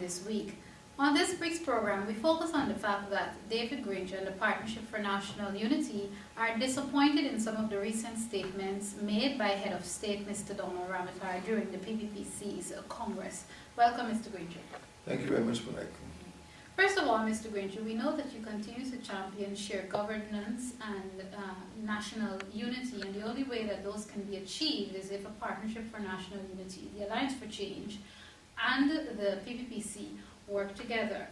this week. On this week's program, we focus on the fact that David Granger and the Partnership for National Unity are disappointed in some of the recent statements made by Head of State Mr. Donald Ramotar during the PPPC's Congress. Welcome, Mr. Granger. Thank you very much, Mike. First of all, Mr. Granger, we know that you continue to champion shared governance and national unity, and the only way that those can be achieved is if a Partnership for National Unity, the Alliance for Change, and the PPPC work together.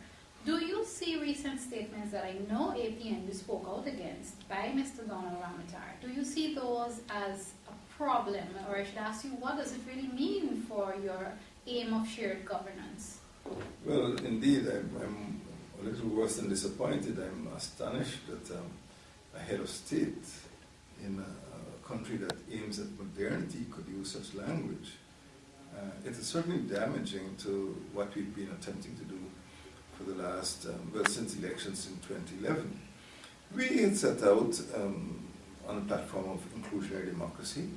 Do you see recent statements that I know APNU spoke out against by Mr. Donald Ramotar? Do you see those as a problem, or I should ask you, what does it really mean for your aim of shared governance? Well, indeed, I'm a little worse than disappointed. I'm astonished that a head of state in a country that aims at modernity could use such language. It is certainly damaging to what we've been attempting to do for the last, since elections in 2011. We had set out on a platform of inclusionary democracy.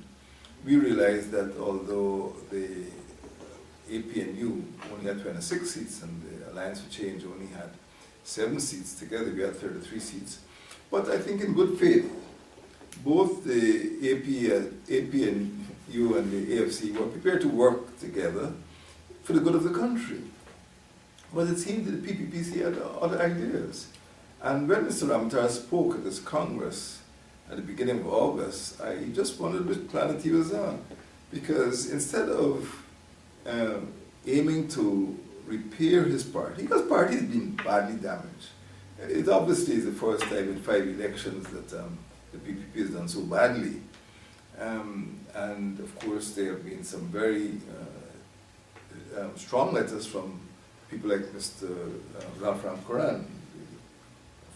We realized that although the APNU only had 26 seats and the Alliance for Change only had 7 seats, together we had 33 seats. But I think in good faith, both the APNU and the AFC were prepared to work together for the good of the country. But it seemed that the PPPC had other ideas. And when Mr. Ramotar spoke at this Congress at the beginning of August, I just wondered which planet he was on. Because instead of aiming to repair his party, because the party has been badly damaged. It obviously is the first time in 5 elections that the PPP has done so badly. And of course there have been some very strong letters from people like Mr Alquran,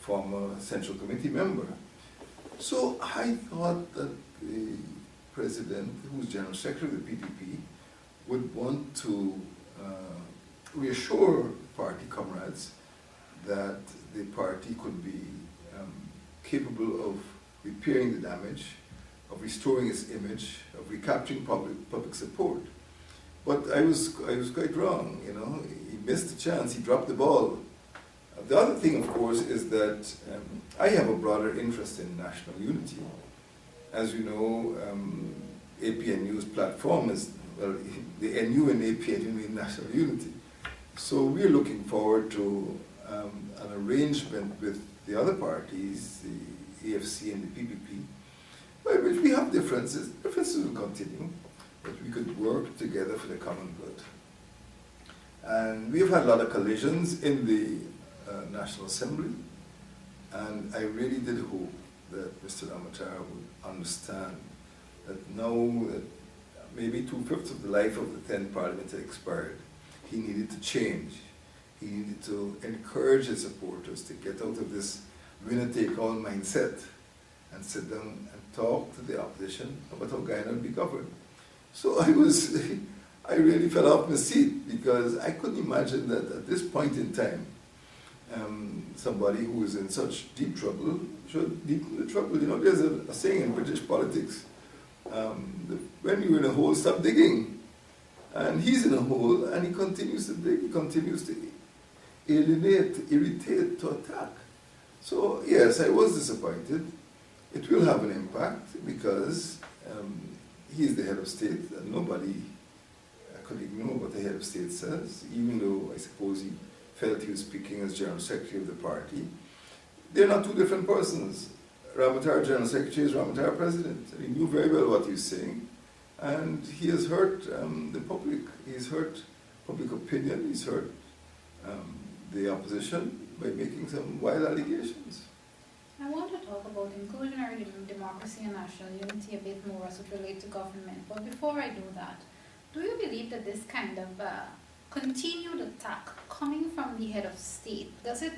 former Central Committee member. So I thought that the President, who's General Secretary of the PPP, would want to reassure party comrades that the party could be capable of repairing the damage, of restoring its image, of recapturing public support. But I was quite wrong, you know. He missed the chance, he dropped the ball. The other thing, of course, is that I have a broader interest in national unity. As you know, APNU's platform is, well, the NU and APNU mean national unity. So we're looking forward to an arrangement with the other parties, the AFC and the PPP, by which we have differences. Differences will continue, but we could work together for the common good. And we've had a lot of collisions in the National Assembly, and I really did hope that Mr. Ramotar would understand that now that maybe 2/5 of the life of the 10th Parliament had expired, he needed to change. He needed to encourage his supporters to get out of this winner-take-all mindset and sit down and talk to the opposition about how Guyana would be governed. So I really fell off my seat because I couldn't imagine that at this point in time, somebody who is in such deep trouble should deepen the trouble. You know, there's a saying in British politics, when you're in a hole, stop digging. And he's in a hole and he continues to dig, he continues to alienate, irritate, to attack. So yes, I was disappointed. It will have an impact because he's the head of state and nobody could ignore what the head of state says, even though I suppose he felt he was speaking as General Secretary of the party. They're not two different persons. Ramotar, General Secretary, is Ramotar President. He knew very well what he was saying. And he has hurt the public. He's hurt public opinion. He's hurt the opposition by making some wild allegations. I want to talk about inclusionary democracy and national unity a bit more as it relates to government. But before I do that, do you believe that this kind of continued attack coming from the head of state, does it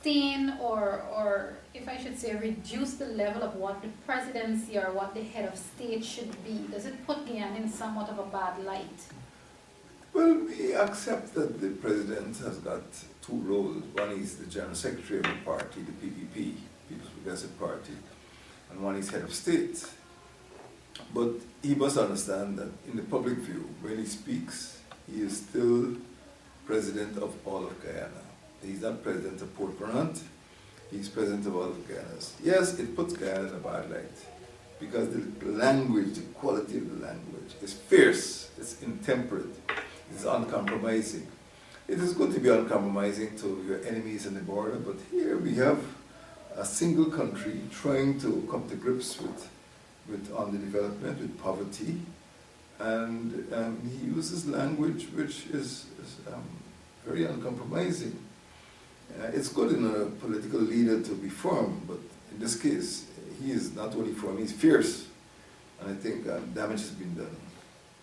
stain or if I should say reduce the level of what the presidency or what the head of state should be? Does it put Guyana in somewhat of a bad light? Well, we accept that the president has got 2 roles. One is the General Secretary of the party, the PPP, People's Progressive Party, and one is head of state. But he must understand that in the public view, when he speaks, he is still president of all of Guyana. He's not president of Port Brant, he's president of all of Guyana. Yes, it puts Guyana in a bad light, because the language, the quality of the language is fierce, it's intemperate, it's uncompromising. It is good to be uncompromising to your enemies on the border, but here we have a single country trying to come to grips with underdevelopment, with poverty, and he uses language which is very uncompromising. It's good in a political leader to be firm, but in this case, he is not only firm, he's fierce, and I think damage has been done.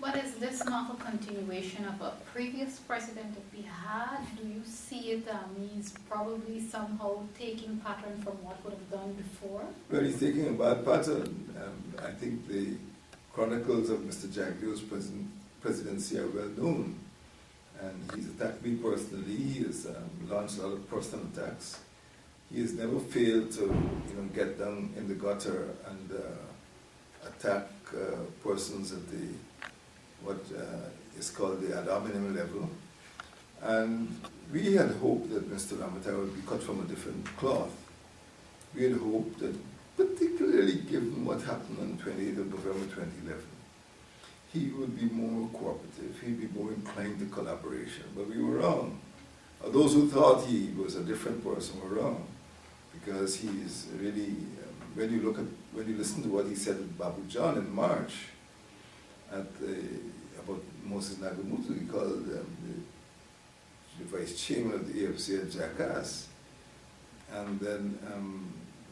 But is this not a continuation of a previous president that we had? Do you see it, he's probably somehow taking pattern from what would have done before? Well, he's taking a bad pattern. I think the chronicles of Mr. Jaglio's presidency are well known. And he's attacked me personally. He has launched a lot of personal attacks. He has never failed to, get down in the gutter and attack persons at the what is called the ad hominem level. And we had hoped that Mr. Ramotar would be cut from a different cloth. We had hoped that, particularly given what happened on 28th of November 2011, he would be more cooperative, he'd be more inclined to collaboration, but we were wrong. Those who thought he was a different person were wrong, because he's really, when you listen to what he said with Babu John in March, about Moses Nagamutu, he called the vice chairman of the AFC a jackass. And then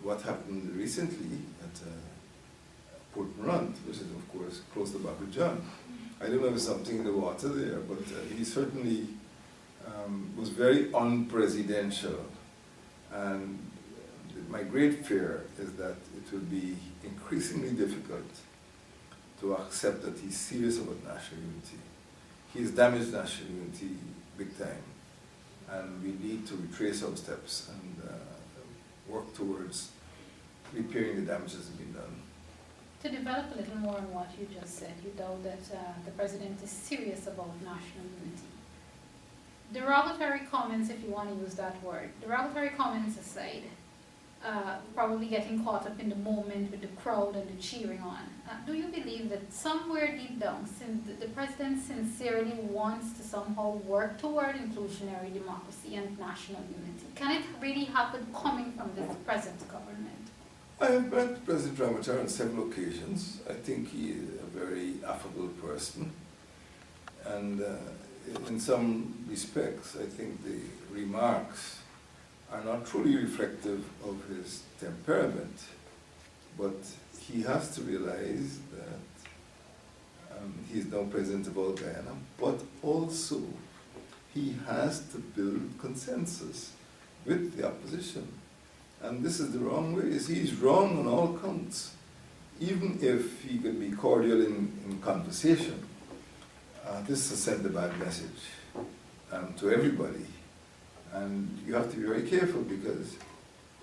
what happened recently at Port Brant, which is of course close to Babu John. I don't know if there's something in the water there, but he certainly was very unpresidential. And my great fear is that it will be increasingly difficult to accept that he's serious about national unity. He's damaged national unity big time, and we need to retrace our steps and work towards repairing the damage that's been done. To develop a little more on what you just said, you doubt that the president is serious about national unity. Derogatory comments, if you want to use that word, derogatory comments aside, probably getting caught up in the moment with the crowd and the cheering on. Do you believe that somewhere deep down, the president sincerely wants to somehow work toward inclusionary democracy and national unity? Can it really happen coming from this present government? I have met President Ramotar on several occasions. I think he is a very affable person, and in some respects, I think the remarks are not truly reflective of his temperament, but he has to realize that he is now president of all Guyana, but also he has to build consensus with the opposition. And this is the wrong way. He's wrong on all counts. Even if he can be cordial in conversation, this has sent a bad message to everybody. And you have to be very careful, because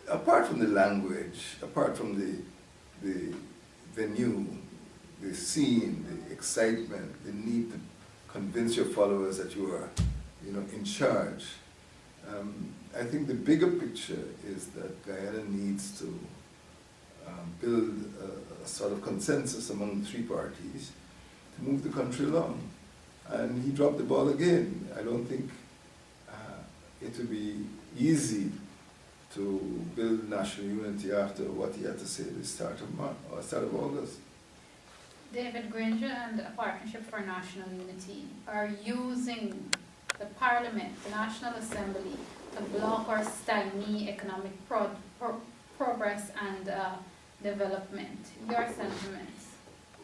apart from the language, apart from the venue, the scene, the excitement, the need to convince your followers that you are, in charge, I think the bigger picture is that Guyana needs to build a sort of consensus among the three parties to move the country along. And he dropped the ball again. I don't think it would be easy to build national unity after what he had to say at the start of August. David, Granger and a Partnership for National Unity are using the Parliament, the National Assembly, to block or stymie economic progress and development. Your sentiments?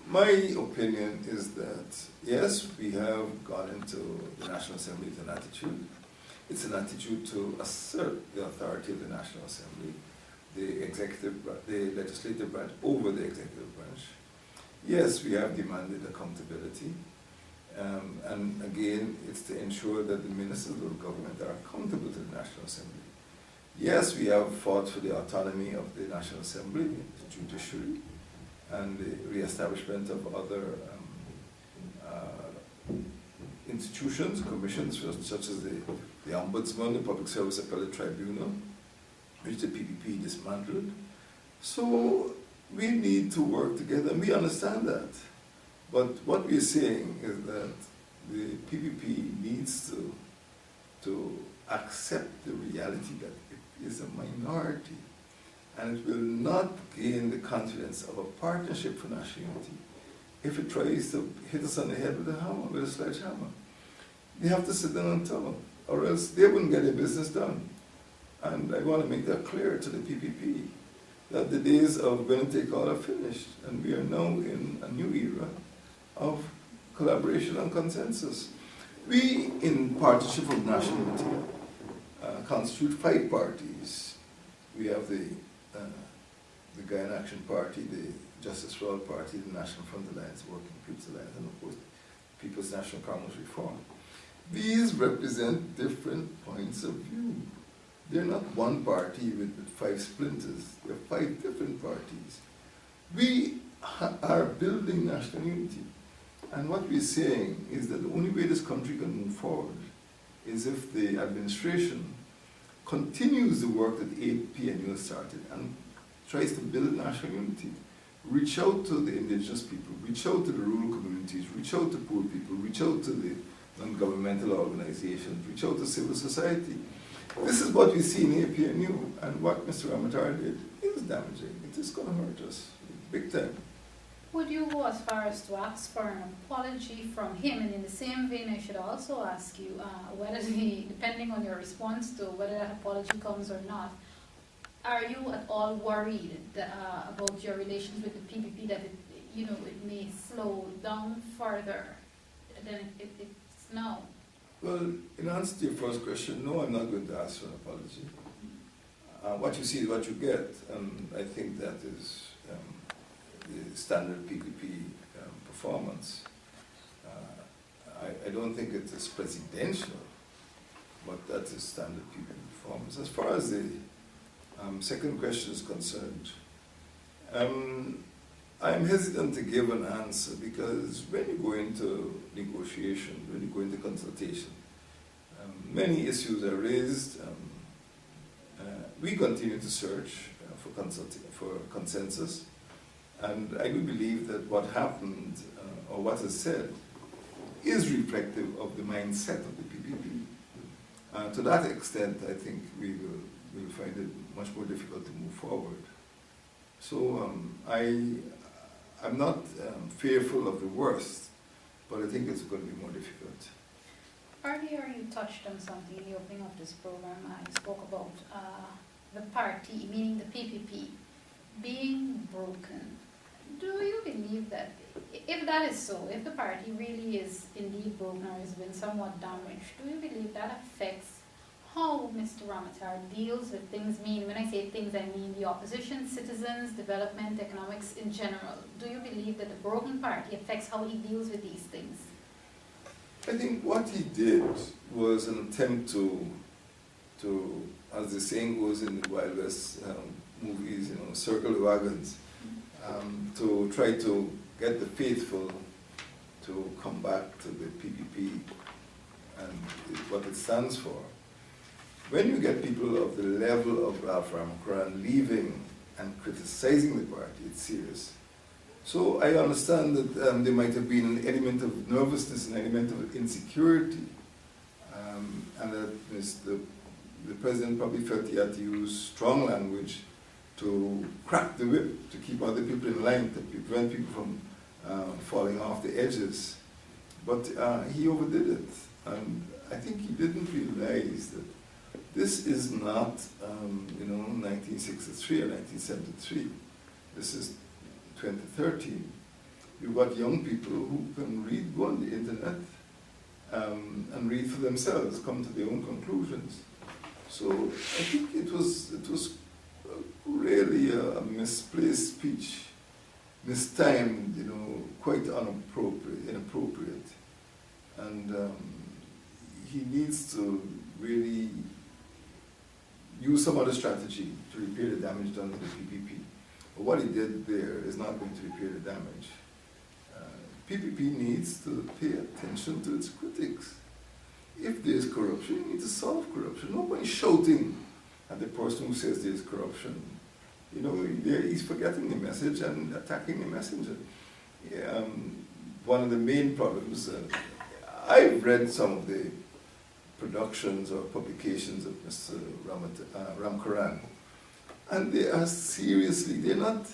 My opinion is that, yes, we have gone into the National Assembly with an attitude. It's an attitude to assert the authority of the National Assembly, the legislative branch over the executive branch. Yes, we have demanded accountability. And again, it's to ensure that the ministers of the government are accountable to the National Assembly. Yes, we have fought for the autonomy of the National Assembly, the judiciary, and the re-establishment of other institutions, commissions such as the Ombudsman, the Public Service Appellate Tribunal, which the PPP dismantled. So we need to work together, and we understand that. But what we're saying is that the PPP needs to accept the reality that it is a minority, and it will not gain the confidence of a partnership for national unity if it tries to hit us on the head with a hammer, with a sledgehammer. They have to sit down and tell them, or else they wouldn't get their business done. And I want to make that clear to the PPP, that the days of going to take all are finished, and we are now in a new era of collaboration and consensus. We, in Partnership of National Unity, constitute 5 parties. We have the Guyana Action Party, the Justice for All Party, the National Front Alliance, Working People's Alliance, and of course, People's National Congress Reform. These represent different points of view. They're not one party with 5 splinters. They're 5 different parties. We are building national unity. And what we're saying is that the only way this country can move forward is if the administration continues the work that Biennial started and tries to build national unity. Reach out to the indigenous people, reach out to the rural communities, reach out to poor people, reach out to the non-governmental organizations, reach out to civil society. This is what we see in APNU, and what Mr. Ramotar did is damaging. It is going to hurt us big time. Would you go as far as to ask for an apology from him? And in the same vein, I should also ask you whether, depending on your response to whether that apology comes or not, are you at all worried about your relations with the PPP, that it may slow down further than it's now? Well, in answer to your first question, no, I'm not going to ask for an apology. What you see is what you get, and I think that is the standard PPP performance. I don't think it is presidential, but that is standard PPP performance. As far as the second question is concerned, I'm hesitant to give an answer, because when you go into negotiation, when you go into consultation, many issues are raised. We continue to search for consensus, and I do believe that what happened or what is said is reflective of the mindset of the PPP. To that extent, I think we will find it much more difficult to move forward. So I'm not fearful of the worst, but I think it's going to be more difficult. Earlier you touched on something in the opening of this program. I spoke about the party, meaning the PPP, being broken. Do you believe that, if that is so, if the party really is indeed broken or has been somewhat damaged, do you believe that affects how Mr. Ramotar deals with things? When I say things, I mean the opposition, citizens, development, economics in general. Do you believe that the broken party affects how he deals with these things? I think what he did was an attempt to, as the saying goes in the Wild West movies, circle the wagons, to try to get the faithful to come back to the PPP and what it stands for. When you get people of the level of Ralph Alquran leaving and criticizing the party, it's serious. So I understand that there might have been an element of nervousness, an element of insecurity, and that the president probably felt he had to use strong language to crack the whip, to keep other people in line, to prevent people from falling off the edges. But he overdid it, and I think he didn't realize that this is not 1963 or 1973. This is 2013. You've got young people who can read, go on the internet and read for themselves, come to their own conclusions. So I think it was really a misplaced speech, mistimed, quite inappropriate. And he needs to really use some other strategy to repair the damage done to the PPP. But what he did there is not going to repair the damage. PPP needs to pay attention to its critics. If there's corruption, you need to solve corruption. Nobody's shouting at the person who says there's corruption. You know, he's forgetting the message and attacking the messenger. One of the main problems, I've read some of the productions or publications of Mr. Ramotar, and they are seriously, they're not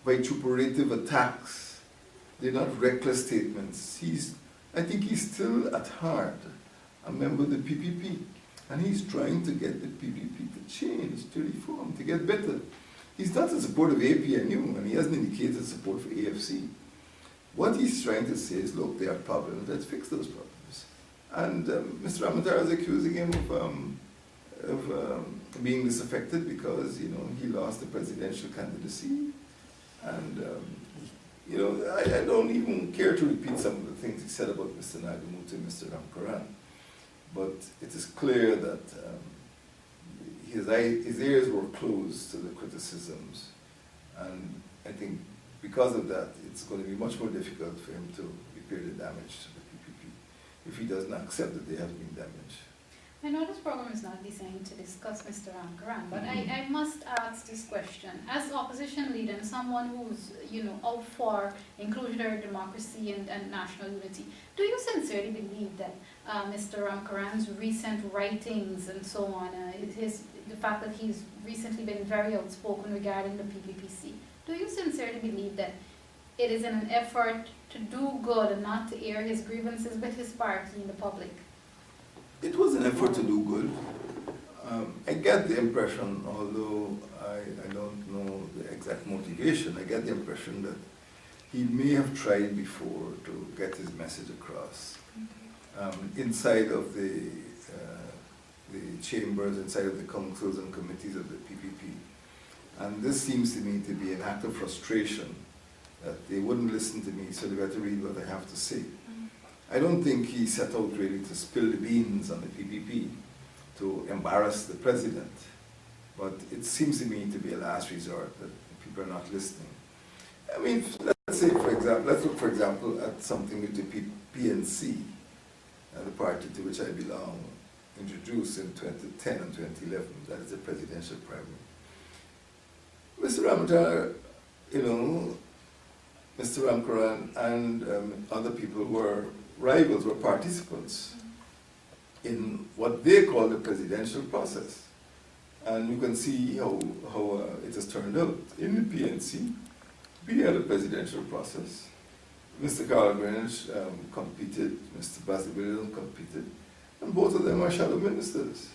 vituperative attacks, they're not reckless statements. I think he's still at heart a member of the PPP, and he's trying to get the PPP to change, to reform, to get better. He's not in support of APNU, and he hasn't indicated support for AFC. What he's trying to say is, look, there are problems, let's fix those problems. And Mr. Ramotar is accusing him of being disaffected because, you know, he lost the presidential candidacy. And, you know, I don't even care to repeat some of the things he said about Mr. Nagamutu and Mr. Alquran. But it is clear that his ears were closed to the criticisms. And I think because of that, it's going to be much more difficult for him to repair the damage to the PPP if he doesn't accept that they have been damaged. I know this program is not designed to discuss Mr. Alquran, but I must ask this question. As opposition leader and someone who's, you know, out for inclusionary democracy and national unity, do you sincerely believe that Mr. Alquran's recent writings and so on, the fact that he's recently been very outspoken regarding the PPPC, do you sincerely believe that it is in an effort to do good and not to air his grievances with his party in the public? It was an effort to do good. I get the impression, although I don't know the exact motivation, I get the impression that he may have tried before to get his message across. Inside of the chambers, inside of the councils and committees of the PPP. And this seems to me to be an act of frustration, that they wouldn't listen to me, so they better read what I have to say. I don't think he set out really to spill the beans on the PPP, to embarrass the president, but it seems to me to be a last resort, that people are not listening. I mean, let's look for example at something which the PNC, the party to which I belong, introduced in 2010 and 2011, that is the presidential primary. Mr. Ramotar, you know, Mr. Alquran and other people were rivals, were participants in what they call the presidential process. And you can see how it has turned out. In the PNC, we had a presidential process. Mr. Carl Granger competed, Mr. Basil Williams competed, and both of them are shadow ministers.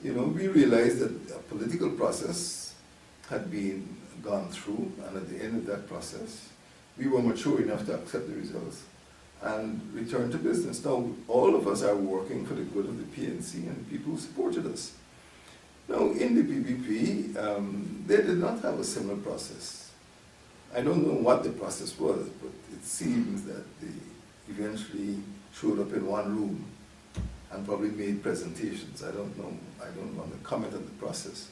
You know, we realized that a political process had been gone through, and at the end of that process, we were mature enough to accept the results and return to business. Now, all of us are working for the good of the PNC and the people who supported us. Now, in the PPP, they did not have a similar process. I don't know what the process was, but it seems that they eventually showed up in one room and probably made presentations. I don't know. I don't want to comment on the process.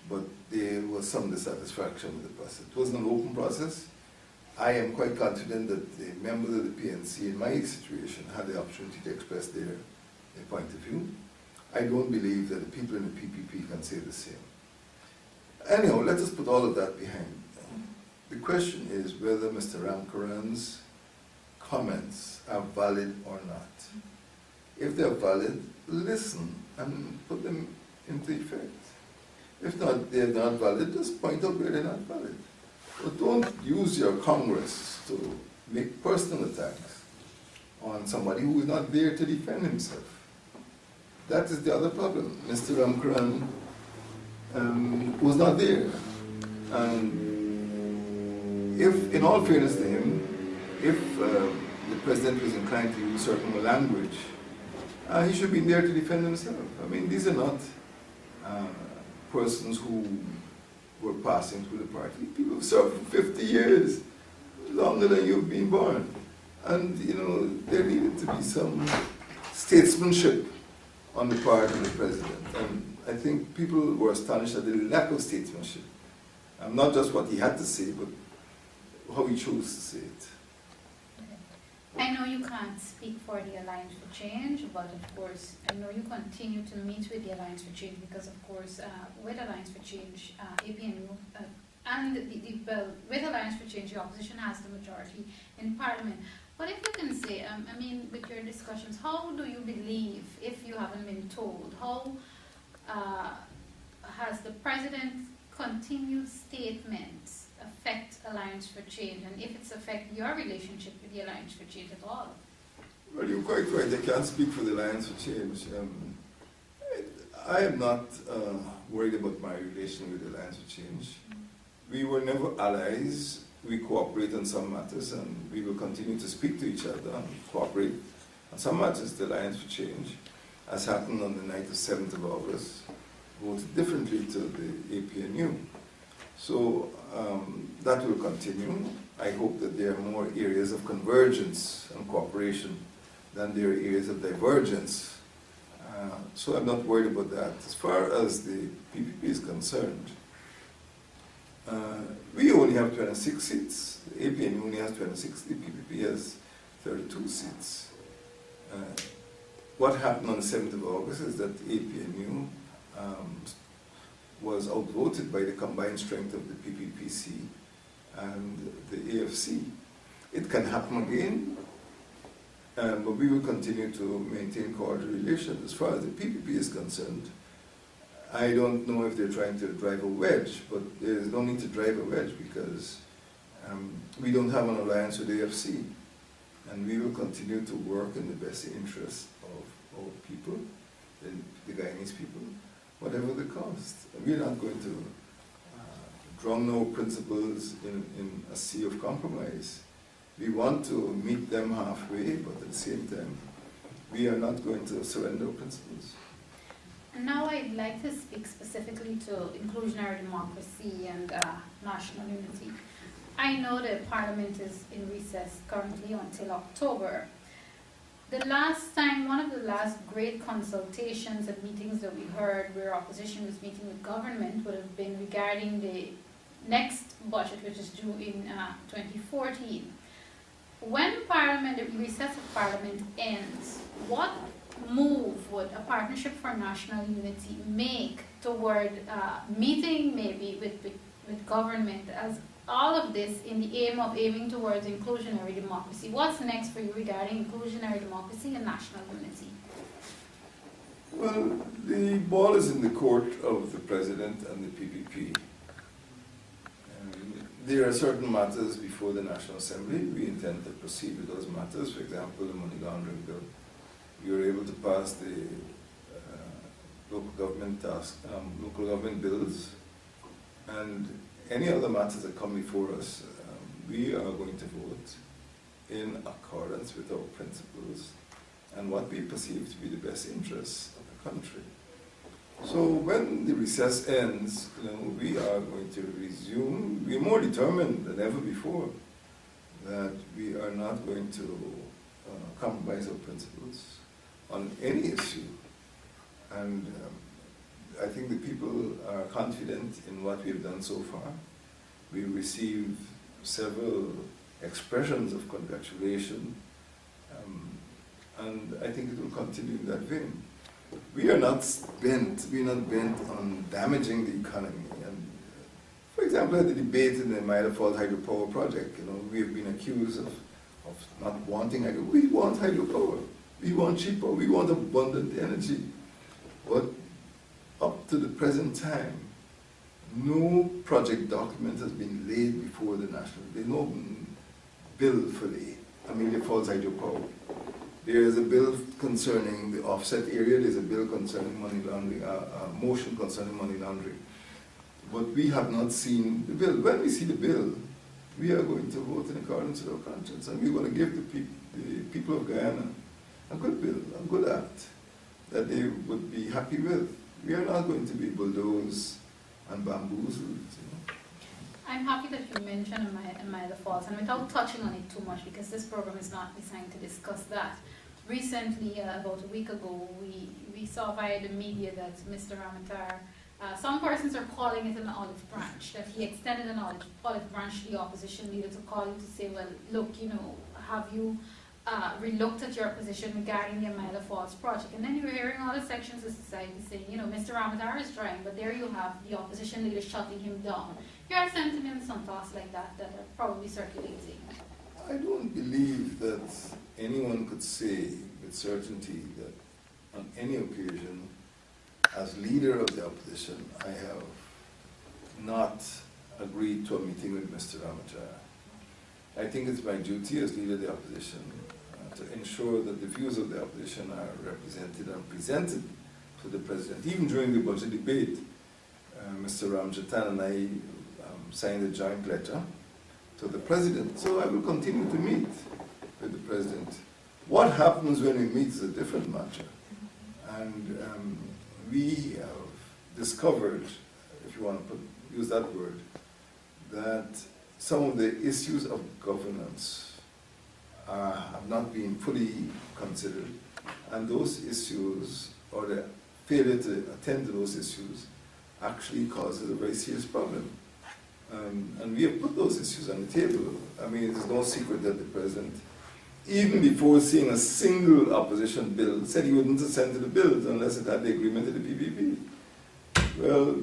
But there was some dissatisfaction with the process. It wasn't an open process. I am quite confident that the members of the PNC in my situation had the opportunity to express their point of view. I don't believe that the people in the PPP can say the same. Anyhow, let us put all of that behind. The question is whether Mr. Alquran's comments are valid or not. If they're valid, listen and put them into effect. If not, they're not valid, just point out where they're not valid. But don't use your Congress to make personal attacks on somebody who is not there to defend himself. That is the other problem. Mr. Alquran was not there. And if, in all fairness to him, if the president was inclined to use certain language, he should be there to defend himself. I mean, these are not persons who were passing through the party. People have served for 50 years, longer than you've been born. And, you know, there needed to be some statesmanship on the part of the president. And I think people were astonished at the lack of statesmanship. Not just what he had to say, but how he chose to say it. I know you can't speak for the Alliance for Change, but of course, I know you continue to meet with the Alliance for Change because, of course, with Alliance for Change, APNU, and with Alliance for Change, the opposition has the majority in Parliament. But if you can say, I mean, with your discussions, how do you believe, if you haven't been told, how has the President's continued statements affect Alliance for Change, and if it's affect your relationship with the Alliance for Change at all? Well, you're quite right. I can't speak for the Alliance for Change. I am not worried about my relation with the Alliance for Change. We were never allies. We cooperate on some matters, and we will continue to speak to each other and cooperate on some matters. The Alliance for Change, as happened on the night of 7th of August, voted differently to the APNU. So that will continue. I hope that there are more areas of convergence and cooperation than there are areas of divergence. So I'm not worried about that. As far as the PPP is concerned, we only have 26 seats. The APNU only has 26. The PPP has 32 seats. What happened on the 7th of August is that the APNU was outvoted by the combined strength of the PPPC and the AFC. It can happen again, but we will continue to maintain cordial relations. As far as the PPP is concerned, I don't know if they're trying to drive a wedge, but there's no need to drive a wedge because we don't have an alliance with the AFC, and we will continue to work in the best interest of our people, the Guyanese people, whatever the cost. We're not going to drown our principles in a sea of compromise. We want to meet them halfway, but at the same time, we are not going to surrender our principles. And now I'd like to speak specifically to inclusionary democracy and national unity. I know that Parliament is in recess currently until October. The last time, one of the last great consultations and meetings that we heard where opposition was meeting with government would have been regarding the next budget, which is due in 2014. When Parliament, the recess of Parliament ends, what move would a Partnership for National Unity make toward meeting maybe with government as all of this in the aiming towards inclusionary democracy? What's next for you regarding inclusionary democracy and national unity? Well, the ball is in the court of the President and the PPP. There are certain matters before the National Assembly. We intend to proceed with those matters. For example, the money laundering bill. We were able to pass the local government bills, and any other matters that come before us, we are going to vote in accordance with our principles and what we perceive to be the best interests of the country. So when the recess ends, we are going to resume. We're more determined than ever before that we are not going to compromise our principles on any issue. And I think the people are confident in what we've done so far. We received several expressions of congratulation, and I think it will continue in that vein. We are not bent on damaging the economy. And for example, at the debate in the Minor Falls hydropower project, we have been accused of not wanting hydro. We want hydropower. We want cheaper. We want abundant energy. But up to the present time, no project document has been laid before the national. There's no bill for the Amelia Falls hydropower. There is a bill concerning the offset area. There's a bill concerning money laundering, a motion concerning money laundering. But we have not seen the bill. When we see the bill, we are going to vote in accordance with our conscience, and we're going to give the people of Guyana a good bill, a good act that they would be happy with. We are not going to be bulldozed and bamboozled. I'm happy that you mentioned Amila Falls, and without touching on it too much, because this program is not designed to discuss that. Recently, about a week ago, we saw via the media that Mr. Ramotar, some persons are calling it an olive branch, that he extended an olive branch to the opposition leader to call you to say, well, look, have you relooked at your position regarding the Amila Falls project. And then you were hearing all the sections of society saying, you know, Mr. Ramotar is trying, but there you have the opposition leader shutting him down. There are sentiments and thoughts like that that are probably circulating. I don't believe that anyone could say with certainty that on any occasion, as leader of the opposition, I have not agreed to a meeting with Mr. Ramotar. I think it's my duty as leader of the opposition to ensure that the views of the opposition are represented and presented to the President. Even during the budget debate, Mr. Ramjatan and I signed a joint letter to the President. So I will continue to meet with the President. What happens when we meet is a different matter. And we have discovered, if you want to use that word, that some of the issues of governance have not been fully considered, and those issues, or the failure to attend to those issues, actually causes a very serious problem. And we have put those issues on the table. I mean, it's no secret that the President, even before seeing a single opposition bill, said he wouldn't assent to the bills unless it had the agreement of the PPP. Well,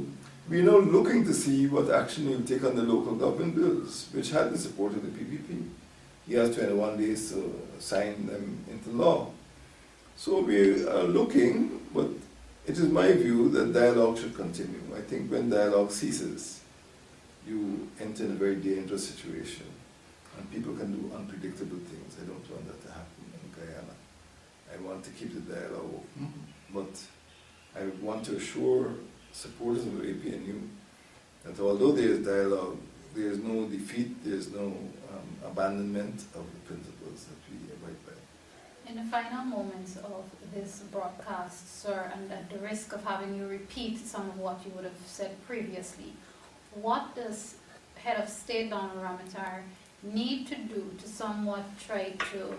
we're now looking to see what action he will take on the local government bills, which had the support of the PPP. He has 21 days to sign them into law. So we are looking, but it is my view that dialogue should continue. I think when dialogue ceases, you enter in a very dangerous situation, and people can do unpredictable things. I don't want that to happen in Guyana. I want to keep the dialogue open, but I want to assure supporters of APNU that although there is dialogue, there is no defeat, there is no abandonment of the principles that we abide by. In the final moments of this broadcast, sir, and at the risk of having you repeat some of what you would have said previously, what does Head of State Donald Ramotar need to do to somewhat try to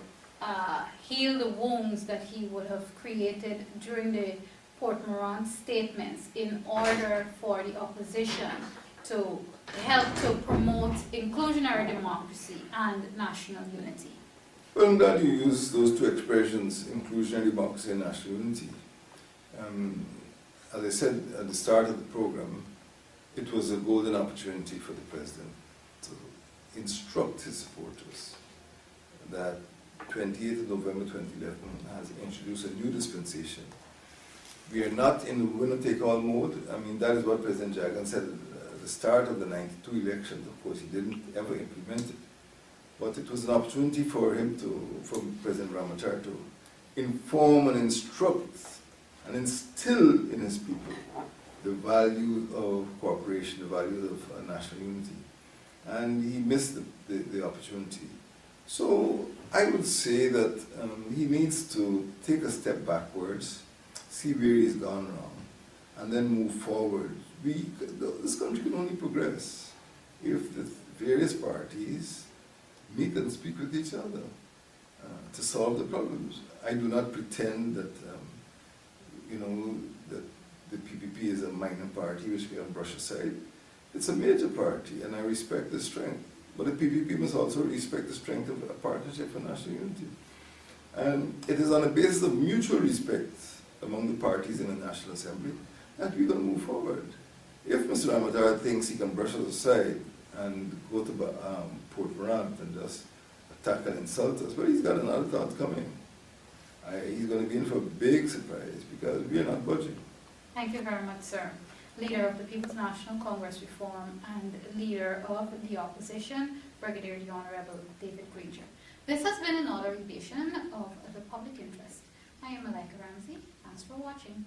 heal the wounds that he would have created during the Port Moran statements in order for the opposition to help to promote inclusionary democracy and national unity? Well, I'm glad you use those two expressions, inclusionary democracy and national unity. As I said at the start of the program, it was a golden opportunity for the President to instruct his supporters that 28th of November 2011 has introduced a new dispensation. We are not in the winner-take-all mode. I mean, that is what President Jagan said at the start of the 92 elections. Of course, he didn't ever implement it. But it was an opportunity for him for President Ramotar to inform and instruct and instill in his people the value of cooperation, the value of national unity. And he missed the opportunity. So I would say that he needs to take a step backwards, see where he's gone wrong, and then move forward. This country can only progress if the various parties meet and speak with each other to solve the problems. I do not pretend that, that the PPP is a minor party which we can brush aside. It's a major party, and I respect the strength. But the PPP must also respect the strength of a partnership for national unity. And it is on a basis of mutual respect among the parties in the National Assembly that we're going to move forward. If Mr. Ramotar thinks he can brush us aside and go to Port Moran and just attack and insult us, well, he's got another thought coming. He's going to be in for a big surprise because we are not budging. Thank you very much, sir. Leader of the People's National Congress Reform and Leader of the Opposition, Brigadier the Honorable David Granger. This has been another edition of The Public Interest. I am Malika Ramsey. Thanks for watching.